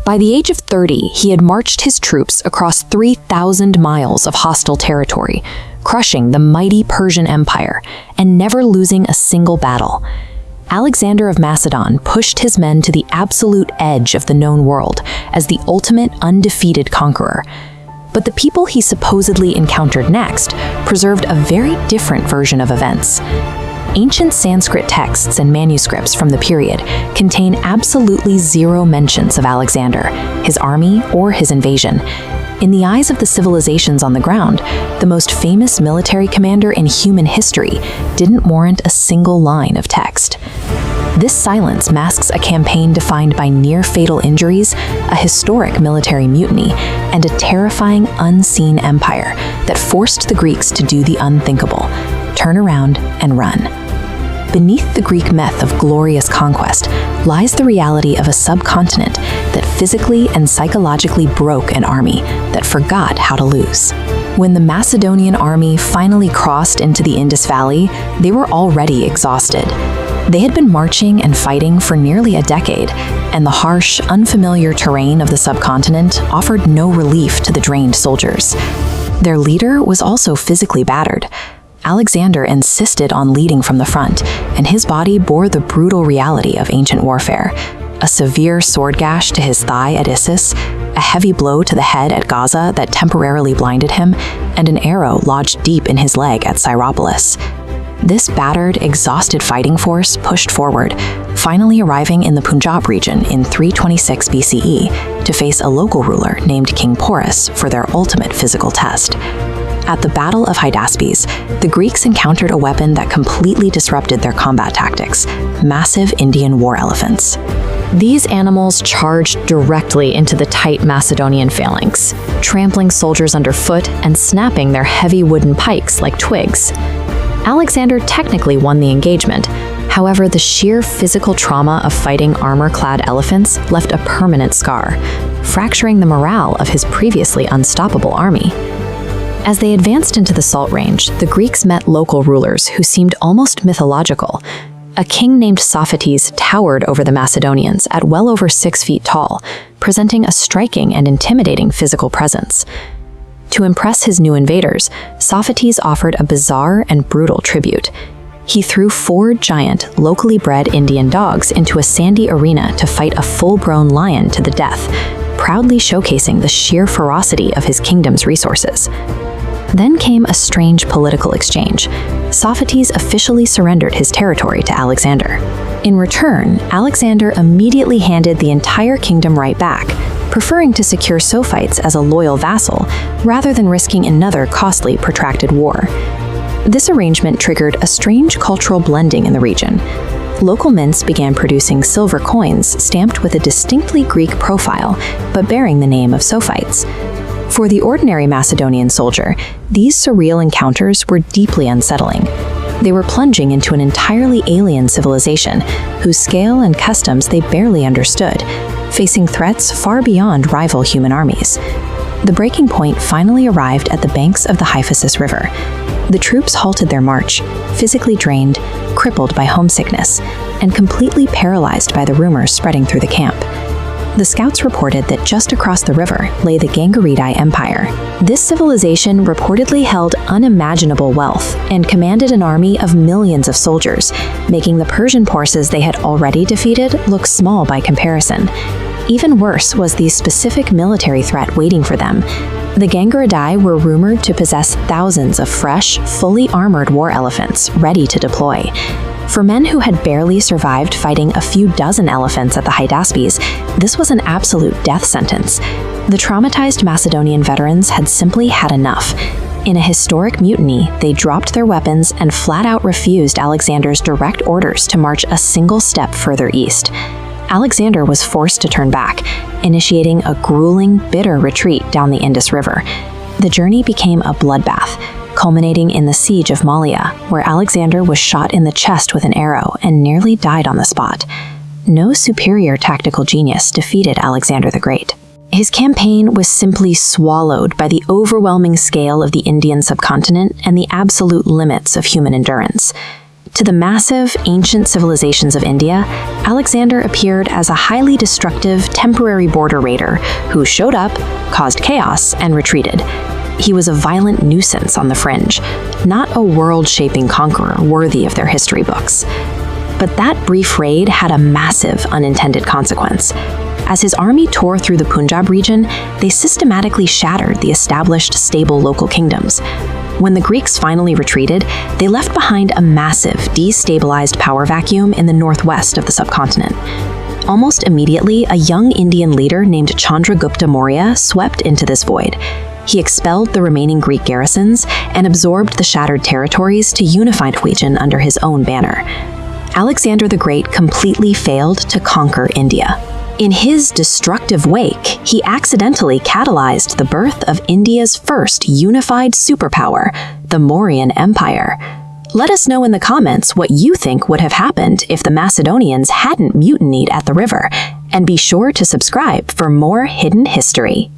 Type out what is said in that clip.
By the age of 30, he had marched his troops across 3,000 miles of hostile territory, crushing the mighty Persian Empire and never losing a single battle. Alexander of Macedon pushed his men to the absolute edge of the known world as the ultimate undefeated conqueror. But the people he supposedly encountered next preserved a very different version of events. Ancient Sanskrit texts and manuscripts from the period contain absolutely zero mentions of Alexander, his army, or his invasion. In the eyes of the civilizations on the ground, the most famous military commander in human history didn't warrant a single line of text. This silence masks a campaign defined by near-fatal injuries, a historic military mutiny, and a terrifying unseen empire that forced the Greeks to do the unthinkable: turn around and run. Beneath the Greek myth of glorious conquest lies the reality of a subcontinent that physically and psychologically broke an army that forgot how to lose. When the Macedonian army finally crossed into the Indus Valley, they were already exhausted. They had been marching and fighting for nearly a decade, and the harsh, unfamiliar terrain of the subcontinent offered no relief to the drained soldiers. Their leader was also physically battered. Alexander insisted on leading from the front, and his body bore the brutal reality of ancient warfare. A severe sword gash to his thigh at Issus, a heavy blow to the head at Gaza that temporarily blinded him, and an arrow lodged deep in his leg at Syropolis. This battered, exhausted fighting force pushed forward, finally arriving in the Punjab region in 326 BCE to face a local ruler named King Porus for their ultimate physical test. At the Battle of Hydaspes, the Greeks encountered a weapon that completely disrupted their combat tactics: massive Indian war elephants. These animals charged directly into the tight Macedonian phalanx, trampling soldiers underfoot and snapping their heavy wooden pikes like twigs. Alexander technically won the engagement. However, the sheer physical trauma of fighting armor-clad elephants left a permanent scar, fracturing the morale of his previously unstoppable army. As they advanced into the Salt Range, the Greeks met local rulers who seemed almost mythological. A king named Sophytes towered over the Macedonians at well over 6 feet tall, presenting a striking and intimidating physical presence. To impress his new invaders, Sophytes offered a bizarre and brutal tribute. He threw 4 giant, locally bred Indian dogs into a sandy arena to fight a full-grown lion to the death, proudly showcasing the sheer ferocity of his kingdom's resources. Then came a strange political exchange. Sophytes officially surrendered his territory to Alexander. In return, Alexander immediately handed the entire kingdom right back, preferring to secure Sophytes as a loyal vassal rather than risking another costly, protracted war. This arrangement triggered a strange cultural blending in the region. Local mints began producing silver coins stamped with a distinctly Greek profile, but bearing the name of Sophytes. For the ordinary Macedonian soldier, these surreal encounters were deeply unsettling. They were plunging into an entirely alien civilization, whose scale and customs they barely understood, facing threats far beyond rival human armies. The breaking point finally arrived at the banks of the Hyphasis River. The troops halted their march, physically drained, crippled by homesickness, and completely paralyzed by the rumors spreading through the camp. The scouts reported that just across the river lay the Gangaridai Empire. This civilization reportedly held unimaginable wealth and commanded an army of millions of soldiers, making the Persian forces they had already defeated look small by comparison. Even worse was the specific military threat waiting for them. The Gangaridai were rumored to possess thousands of fresh, fully armored war elephants ready to deploy. For men who had barely survived fighting a few dozen elephants at the Hydaspes, this was an absolute death sentence. The traumatized Macedonian veterans had simply had enough. In a historic mutiny, they dropped their weapons and flat out refused Alexander's direct orders to march a single step further east. Alexander was forced to turn back, initiating a grueling, bitter retreat down the Indus River. The journey became a bloodbath, culminating in the siege of Maurya, where Alexander was shot in the chest with an arrow and nearly died on the spot. No superior tactical genius defeated Alexander the Great. His campaign was simply swallowed by the overwhelming scale of the Indian subcontinent and the absolute limits of human endurance. To the massive, ancient civilizations of India, Alexander appeared as a highly destructive, temporary border raider who showed up, caused chaos, and retreated. He was a violent nuisance on the fringe, not a world-shaping conqueror worthy of their history books. But that brief raid had a massive unintended consequence. As his army tore through the Punjab region, they systematically shattered the established, stable local kingdoms. When the Greeks finally retreated, they left behind a massive, destabilized power vacuum in the northwest of the subcontinent. Almost immediately, a young Indian leader named Chandragupta Maurya swept into this void. He expelled the remaining Greek garrisons and absorbed the shattered territories to unify the region under his own banner. Alexander the Great completely failed to conquer India. In his destructive wake, he accidentally catalyzed the birth of India's first unified superpower, the Mauryan Empire. Let us know in the comments what you think would have happened if the Macedonians hadn't mutinied at the river, and be sure to subscribe for more hidden history.